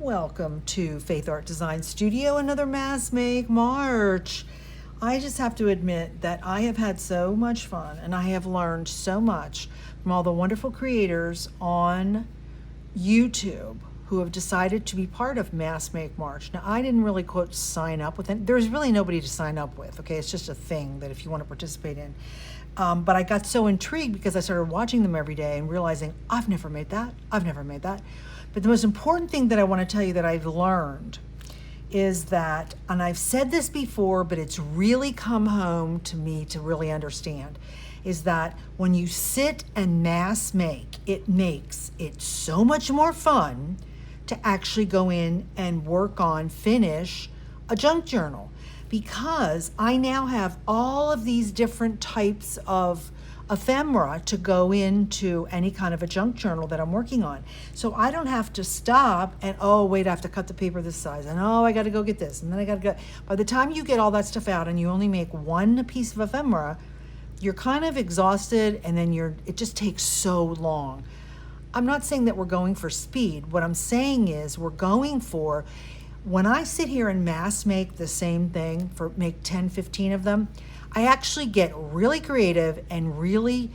Welcome to Faithart Design Studio, another Mass Make March. I just have to admit that I have had so much fun and I have learned so much from all the wonderful creators on YouTube who have decided to be part of Mass Make March. Now, I didn't really, quote, sign up with it. There's really nobody to sign up with, okay? It's just a thing that if you want to participate in. But I got so intrigued because I started watching them every day and realizing, I've never made that. But the most important thing that I want to tell you that I've learned is that, and I've said this before, but it's really come home to me to really understand, is that when you sit and mass make, it makes it so much more fun to actually go in and finish a junk journal. Because I now have all of these different types of ephemera to go into any kind of a junk journal that I'm working on. So I don't have to stop and, oh, wait, I have to cut the paper this size. And, oh, I got to go get this. And then I got to go. By the time you get all that stuff out and you only make one piece of ephemera, you're kind of exhausted and then it just takes so long. I'm not saying that we're going for speed. What I'm saying is we're going for, when I sit here and mass make the same thing, make 10, 15 of them, I actually get really creative and really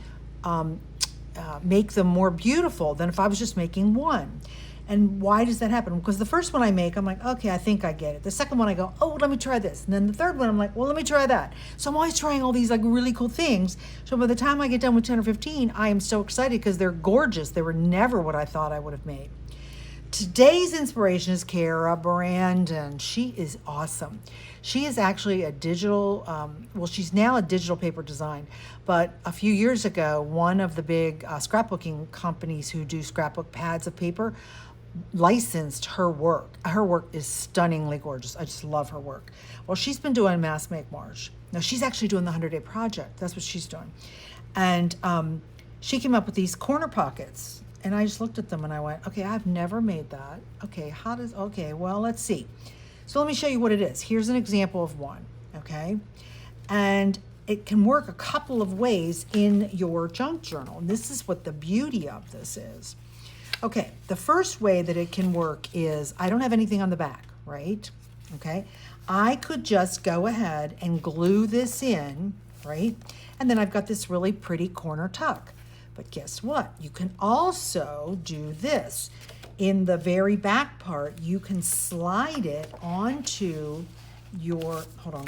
make them more beautiful than if I was just making one. And why does that happen? Because the first one I make, I'm like, okay, I think I get it. The second one I go, oh, let me try this. And then the third one, I'm like, well, let me try that. So I'm always trying all these like really cool things. So by the time I get done with 10 or 15, I am so excited because they're gorgeous. They were never what I thought I would have made. Today's inspiration is Kara Brandon. She is awesome. She is actually a digital, she's now a digital paper design, but a few years ago, one of the big scrapbooking companies who do scrapbook pads of paper licensed her work. Her work is stunningly gorgeous. I just love her work. Well, she's been doing Mass Make March. Now, she's actually doing the 100-day project. That's what she's doing. And she came up with these corner pockets. And I just looked at them and I went, okay, I've never made that. Okay, well, let's see. So let me show you what it is. Here's an example of one, okay? And it can work a couple of ways in your junk journal. And this is what the beauty of this is. Okay, the first way that it can work is, I don't have anything on the back, right? Okay, I could just go ahead and glue this in, right? And then I've got this really pretty corner tuck. But guess what? You can also do this. In the very back part, you can slide it onto your, hold on,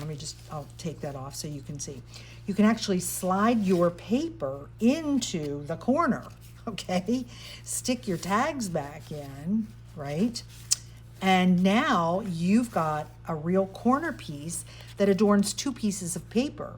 I'll take that off so you can see. You can actually slide your paper into the corner, okay? Stick your tags back in, right? And now you've got a real corner piece that adorns two pieces of paper.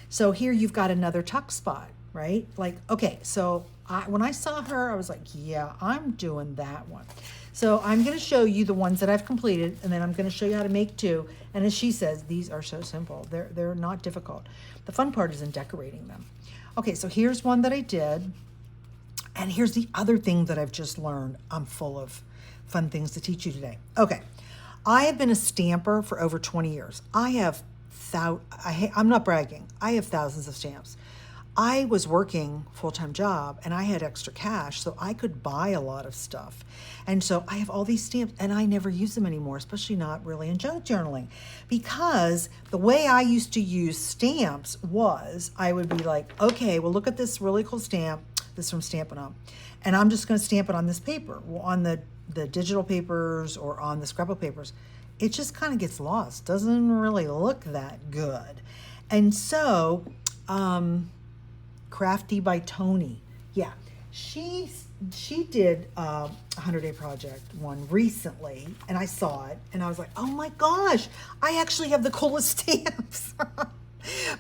So here you've got another tuck spot. Right? Like, okay, so when I saw her, I was like, yeah, I'm doing that one. So I'm going to show you the ones that I've completed, and then I'm going to show you how to make two. And as she says, these are so simple. They're not difficult. The fun part is in decorating them. Okay, so here's one that I did. And here's the other thing that I've just learned. I'm full of fun things to teach you today. Okay, I have been a stamper for over 20 years. I'm not bragging. I have thousands of stamps. I was working full-time job and I had extra cash, so I could buy a lot of stuff. And so I have all these stamps and I never use them anymore, especially not really in junk journaling. Because the way I used to use stamps was I would be like, okay, well, look at this really cool stamp. This is from Stampin' Up. And I'm just going to stamp it on this paper, on the digital papers or on the scrapbook papers. It just kind of gets lost. Doesn't really look that good. And so, Crafty by Tony. Yeah, she did a 100-day project one recently, and I saw it, and I was like, oh my gosh, I actually have the coolest stamps.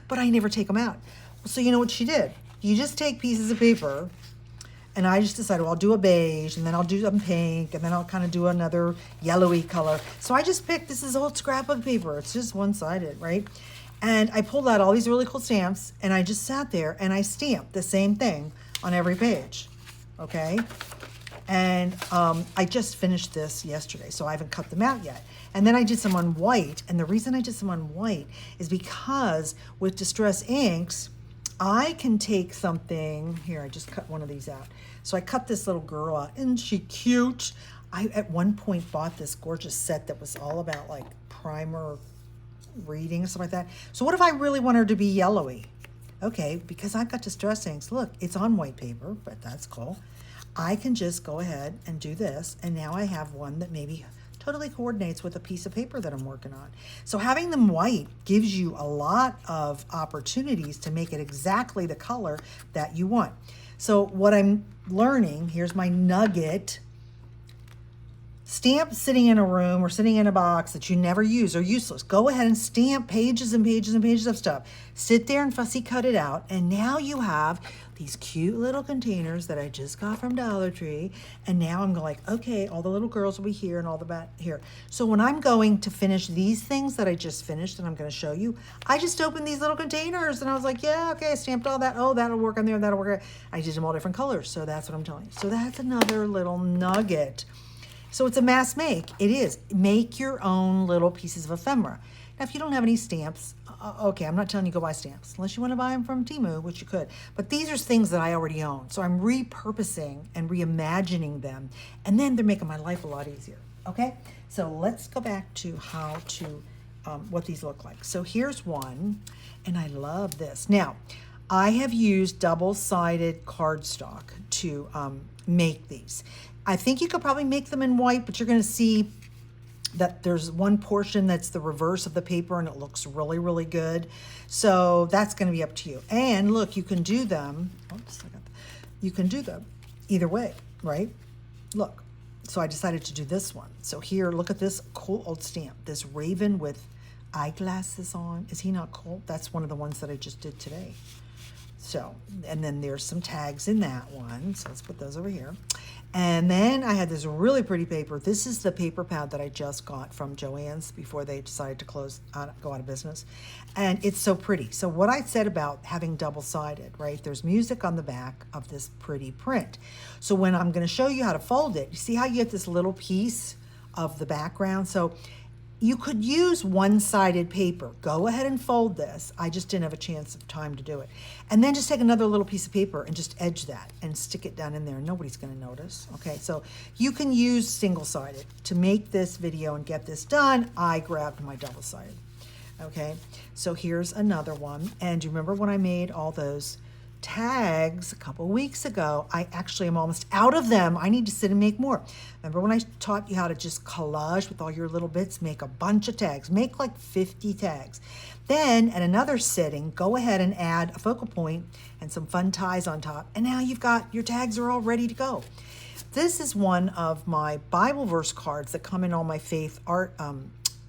But I never take them out. So you know what she did? You just take pieces of paper, and I just decided, well, I'll do a beige, and then I'll do some pink, and then I'll kind of do another yellowy color. So I just picked, this is old scrapbook paper. It's just one-sided, right? And I pulled out all these really cool stamps, and I just sat there and I stamped the same thing on every page, okay? And I just finished this yesterday, so I haven't cut them out yet. And then I did some on white, and the reason I did some on white is because with Distress Inks, I can take something, here, I just cut one of these out. So I cut this little girl out. Isn't she cute? I at one point bought this gorgeous set that was all about like primer reading and stuff like that. So what if I really want her to be yellowy? Okay, because I've got distress inks. Look, it's on white paper, but that's cool. I can just go ahead and do this, and now I have one that maybe totally coordinates with a piece of paper that I'm working on. So having them white gives you a lot of opportunities to make it exactly the color that you want. So what I'm learning, here's my nugget. Stamps sitting in a room or sitting in a box that you never use are useless. Go ahead and stamp pages and pages and pages of stuff. Sit there and fussy cut it out. And now you have these cute little containers that I just got from Dollar Tree. And now I'm like, okay, all the little girls will be here and all the bat here. So when I'm going to finish these things that I just finished and I'm going to show you, I just opened these little containers and I was like, yeah, okay, I stamped all that. Oh, that'll work on there. That'll work. I did them all different colors. So that's what I'm telling you. So that's another little nugget. So it's a mass make. It is. Make your own little pieces of ephemera. Now, if you don't have any stamps, okay, I'm not telling you go buy stamps, unless you want to buy them from Temu, which you could. But these are things that I already own. So I'm repurposing and reimagining them. And then they're making my life a lot easier. Okay? So let's go back to how to, what these look like. So here's one, and I love this. Now, I have used double-sided cardstock to make these. I think you could probably make them in white, but you're going to see that there's one portion that's the reverse of the paper and it looks really, really good. So that's going to be up to you. And look, you can do them. Oops, you can do them either way, right? Look. So I decided to do this one. So here, look at this cool old stamp. This raven with eyeglasses on. Is he not cool? That's one of the ones that I just did today. So, and then there's some tags in that one. So let's put those over here. And then I had this really pretty paper. This is the paper pad that I just got from Joann's before they decided to go out of business. And it's so pretty. So what I said about having double-sided, right? There's music on the back of this pretty print. So when I'm going to show you how to fold it, you see how you get this little piece of the background? So you could use one-sided paper. Go ahead and fold this. I just didn't have a chance of time to do it. And then just take another little piece of paper and just edge that and stick it down in there. Nobody's gonna notice, okay? So you can use single-sided. To make this video and get this done, I grabbed my double-sided, okay? So here's another one. And you remember when I made all those tags a couple weeks ago? I actually am almost out of them. I need to sit and make more. Remember when I taught you how to just collage with all your little bits, make a bunch of tags, make like 50 tags. Then at another sitting, go ahead and add a focal point and some fun ties on top. And now you've got, your tags are all ready to go. This is one of my Bible verse cards that come in all my Faith art,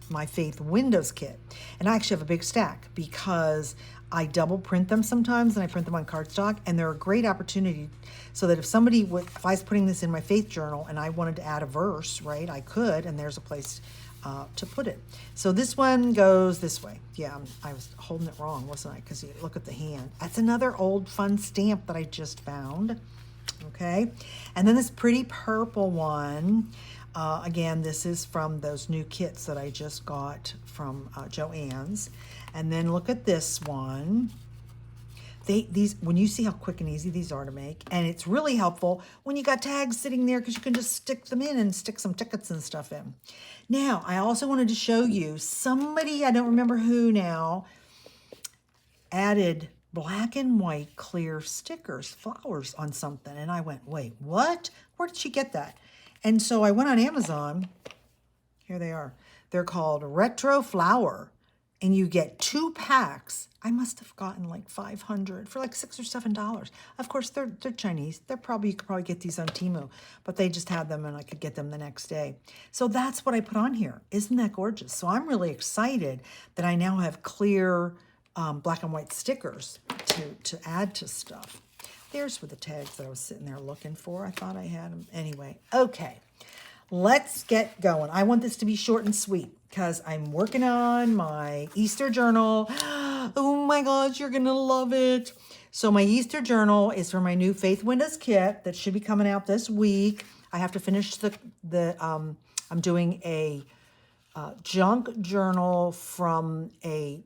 my Faith Windows kit. And I actually have a big stack because I double print them sometimes and I print them on cardstock, and they're a great opportunity so that if if I was putting this in my faith journal and I wanted to add a verse, right, I could, and there's a place to put it. So this one goes this way. Yeah, I was holding it wrong, wasn't I? Because you look at the hand. That's another old fun stamp that I just found. Okay, and then this pretty purple one. Again, this is from those new kits that I just got from Joann's. And then look at this one. These, when you see how quick and easy these are to make, and it's really helpful when you got tags sitting there because you can just stick them in and stick some tickets and stuff in. Now, I also wanted to show you somebody, I don't remember who now, added black and white clear stickers, flowers on something. And I went, wait, what? Where did she get that? And so I went on Amazon. Here they are. They're called Retro Flower. And you get 2 packs. I must have gotten like 500 for like $6 or $7. Of course, they're Chinese. You could probably get these on Temu, but they just had them and I could get them the next day. So that's what I put on here. Isn't that gorgeous? So I'm really excited that I now have clear black and white stickers to add to stuff. There's for the tags that I was sitting there looking for. I thought I had them. Anyway, okay. Let's get going. I want this to be short and sweet because I'm working on my Easter journal. Oh my gosh, you're going to love it. So my Easter journal is for my new Faith Windows kit that should be coming out this week. I have to finish I'm doing a junk journal from a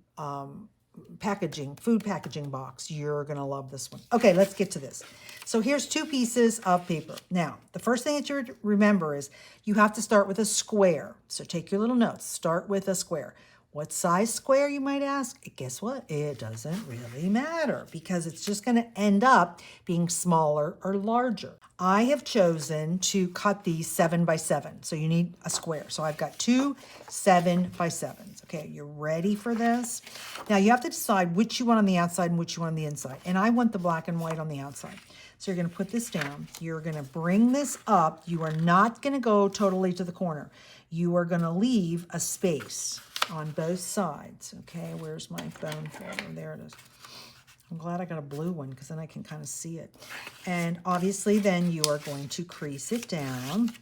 packaging, food packaging box. You're going to love this one. Okay, let's get to this. So here's 2 pieces of paper. Now, the first thing that you remember is you have to start with a square. So take your little notes. Start with a square. What size square, you might ask? Guess what? It doesn't really matter because it's just going to end up being smaller or larger. I have chosen to cut these 7 by 7. So you need a square. So I've got 2 7 by 7s. Okay, you're ready for this? Now you have to decide which you want on the outside and which you want on the inside. And I want the black and white on the outside. So you're going to put this down. You're going to bring this up. You are not going to go totally to the corner. You are going to leave a space on both sides. Okay, where's my bone folder? There it is. I'm glad I got a blue one because then I can kind of see it. And obviously then you are going to crease it down.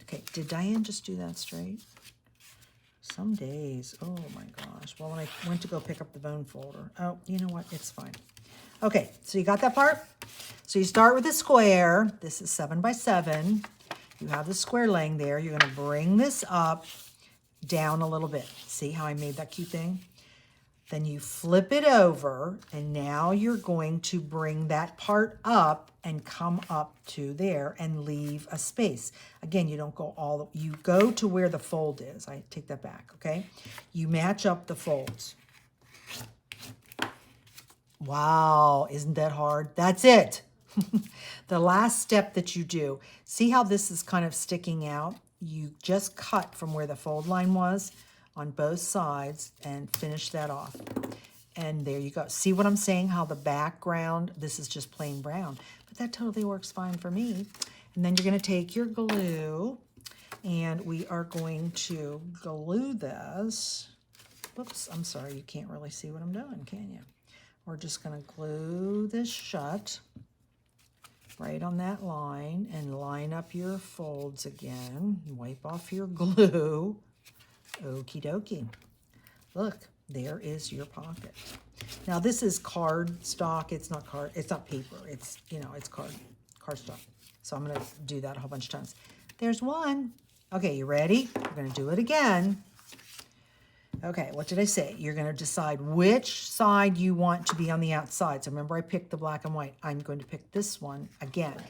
Okay, did Diane just do that straight? Some days, oh my gosh. Well, when I went to go pick up the bone folder, oh, you know what, it's fine. Okay, so you got that part? So you start with a square. This is 7 by 7. You have the square laying there. You're going to bring this up, down a little bit. See how I made that cute thing? Then you flip it over, and now you're going to bring that part up and come up to there and leave a space. Again, you don't go you go to where the fold is. I take that back, okay? You match up the folds. Wow, isn't that hard? That's it. The last step that you do, see how this is kind of sticking out? You just cut from where the fold line was on both sides and finish that off. And there you go. See what I'm saying? How the background, this is just plain brown, but that totally works fine for me. And then you're going to take your glue and we are going to glue this. Whoops, I'm sorry, you can't really see what I'm doing, can you? We're just going to glue this shut right on that line and line up your folds again. Wipe off your glue. Okie dokie. Look, there is your pocket. Now this is card stock. It's not paper. It's, it's card stock. So I'm going to do that a whole bunch of times. There's one. Okay, you ready? We're going to do it again. Okay, what did I say? You're going to decide which side you want to be on the outside. So remember I picked the black and white. I'm going to pick this one again.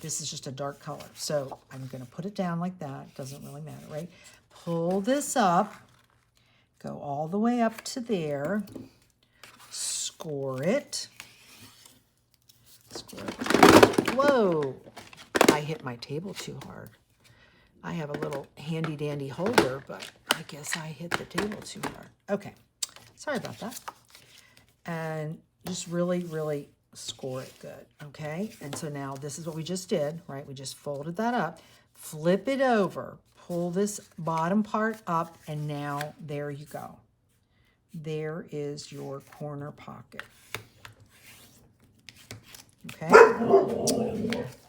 This is just a dark color. So I'm going to put it down like that. Doesn't really matter, right? Pull this up. Go all the way up to there. Score it. Score it. Whoa! I hit my table too hard. I have a little handy dandy holder, but I guess I hit the table too hard. Okay, sorry about that. And just really, really score it good, okay? And so now this is what we just did, right? We just folded that up, flip it over, pull this bottom part up, and now there you go. There is your corner pocket. Okay.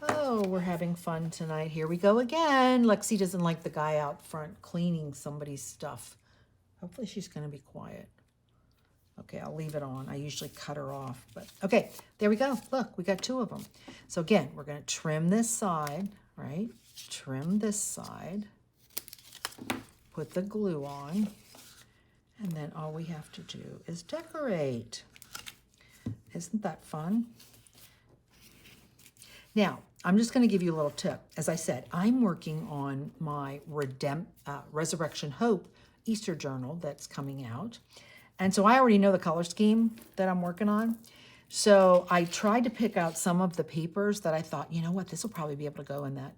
Oh, we're having fun tonight. Here we go again. Lexi doesn't like the guy out front cleaning somebody's stuff. Hopefully she's going to be quiet. Okay, I'll leave it on. I usually cut her off, but okay, there we go. Look, we got 2 of them. So again, we're going to trim this side, right? Trim this side. Put the glue on. And then all we have to do is decorate. Isn't that fun? Now, I'm just going to give you a little tip. As I said, I'm working on my Resurrection Hope Easter journal that's coming out. And so I already know the color scheme that I'm working on. So I tried to pick out some of the papers that I thought, you know what, this will probably be able to go in that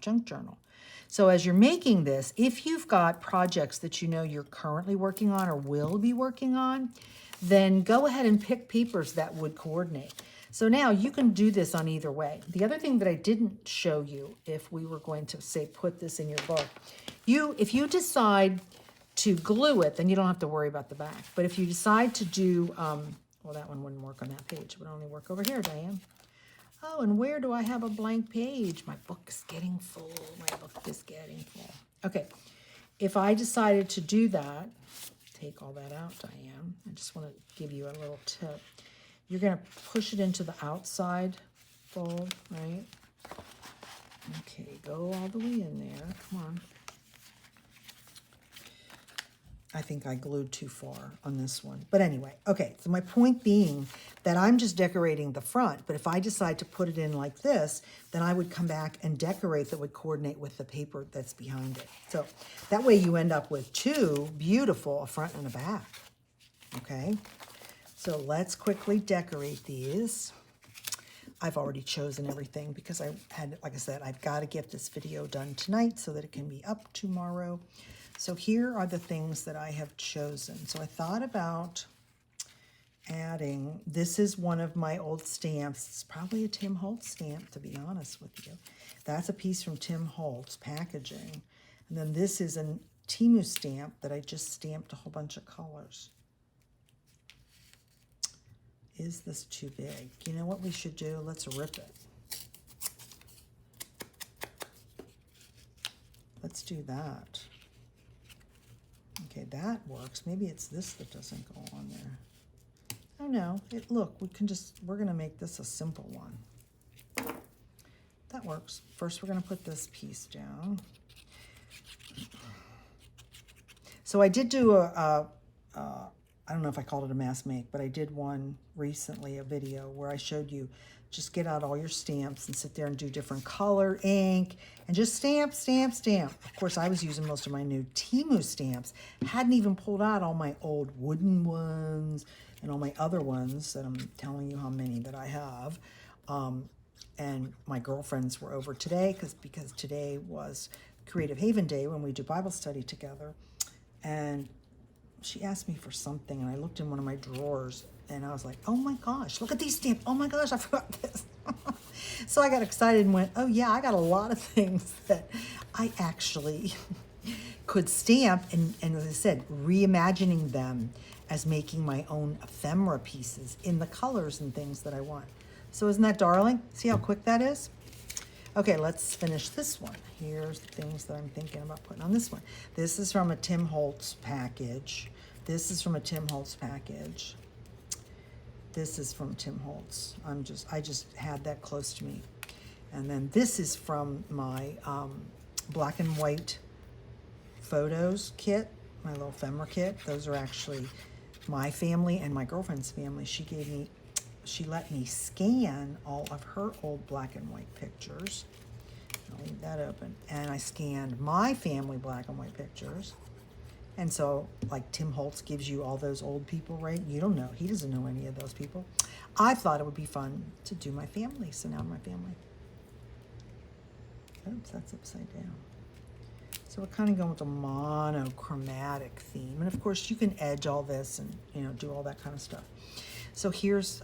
junk journal. So as you're making this, if you've got projects that you know you're currently working on or will be working on, then go ahead and pick papers that would coordinate. So now you can do this on either way. The other thing that I didn't show you, if we were going to say put this in your book, if you decide to glue it, then you don't have to worry about the back. But if you decide to do, well, that one wouldn't work on that page. It would only work over here, Diane. Oh, and where do I have a blank page? My book is getting full. My book is getting full. Okay, if I decided to do that, take all that out, Diane. I just want to give you a little tip. You're going to push it into the outside fold, right? Okay, go all the way in there. Come on. I think I glued too far on this one. But anyway, okay, so my point being that I'm just decorating the front, but if I decide to put it in like this, then I would come back and decorate that would coordinate with the paper that's behind it. So that way you end up with two beautiful, a front and a back, okay? So let's quickly decorate these. I've already chosen everything because I had, like I said, I've got to get this video done tonight so that it can be up tomorrow. So here are the things that I have chosen. So I thought about adding, this is one of my old stamps. It's probably a Tim Holtz stamp, to be honest with you. That's a piece from Tim Holtz packaging. And then this is a Temu stamp that I just stamped a whole bunch of colors. Is this too big? You know what we should do? Let's rip it. Let's do that. Okay, that works. Maybe it's this that doesn't go on there. Oh no, look, we're gonna make this a simple one. That works. First, we're gonna put this piece down. So I did do I don't know if I called it a mass make, but I did one recently, a video where I showed you just get out all your stamps and sit there and do different color, ink, and just stamp, stamp, stamp. Of course, I was using most of my new Temu stamps. Hadn't even pulled out all my old wooden ones and all my other ones that I'm telling you how many that I have. And my girlfriends were over today because today was Creative Haven Day when we do Bible study together. And she asked me for something, and I looked in one of my drawers, and I was like, oh my gosh, look at these stamps. Oh my gosh, I forgot this. So I got excited and went, oh yeah, I got a lot of things that I actually could stamp. And as I said, reimagining them as making my own ephemera pieces in the colors and things that I want. So isn't that darling? See how quick that is? Okay, let's finish this one. Here's the things that I'm thinking about putting on this one. This is from a Tim Holtz package. This is from a Tim Holtz package. This is from Tim Holtz. I just had that close to me. And then this is from my black and white photos kit, my little ephemera kit. Those are actually my family and my girlfriend's family. She let me scan all of her old black and white pictures. I'll leave that open. And I scanned my family black and white pictures. And so, like Tim Holtz gives you all those old people, right? You don't know. He doesn't know any of those people. I thought it would be fun to do my family. So now my family. Oops, that's upside down. So we're kind of going with a monochromatic theme. And of course, you can edge all this and, do all that kind of stuff. So here's,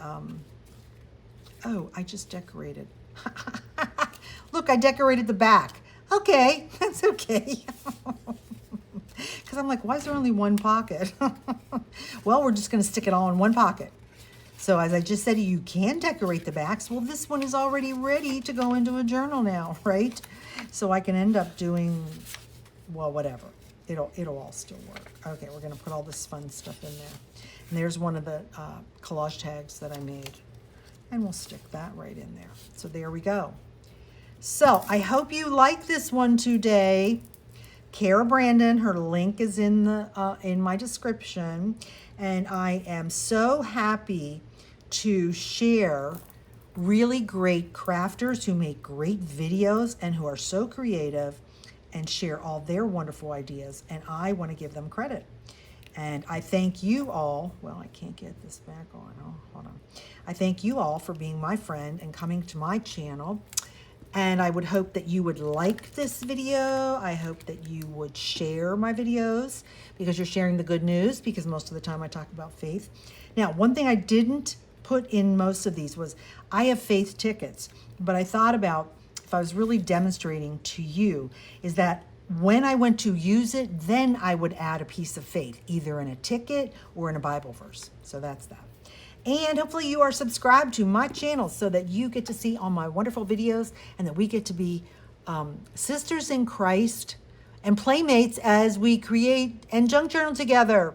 oh, I just decorated. Look, I decorated the back. Okay, that's okay. Because I'm like, why is there only one pocket? Well, we're just going to stick it all in one pocket. So as I just said, you can decorate the backs. Well, this one is already ready to go into a journal now, right? So I can end up doing, well, whatever. It'll all still work. Okay, we're going to put all this fun stuff in there. And there's one of the collage tags that I made. And we'll stick that right in there. So there we go. So I hope you like this one today. Kara Brandon, her link is in my description. And I am so happy to share really great crafters who make great videos and who are so creative and share all their wonderful ideas. And I want to give them credit. And I thank you all. Well, I can't get this back on. Oh, hold on. I thank you all for being my friend and coming to my channel. And I would hope that you would like this video. I hope that you would share my videos because you're sharing the good news, because most of the time I talk about faith. Now, one thing I didn't put in most of these was I have faith tickets, but I thought about if I was really demonstrating to you is that when I went to use it, then I would add a piece of faith, either in a ticket or in a Bible verse. So that's that. And hopefully you are subscribed to my channel so that you get to see all my wonderful videos and that we get to be sisters in Christ and playmates as we create and junk journal together.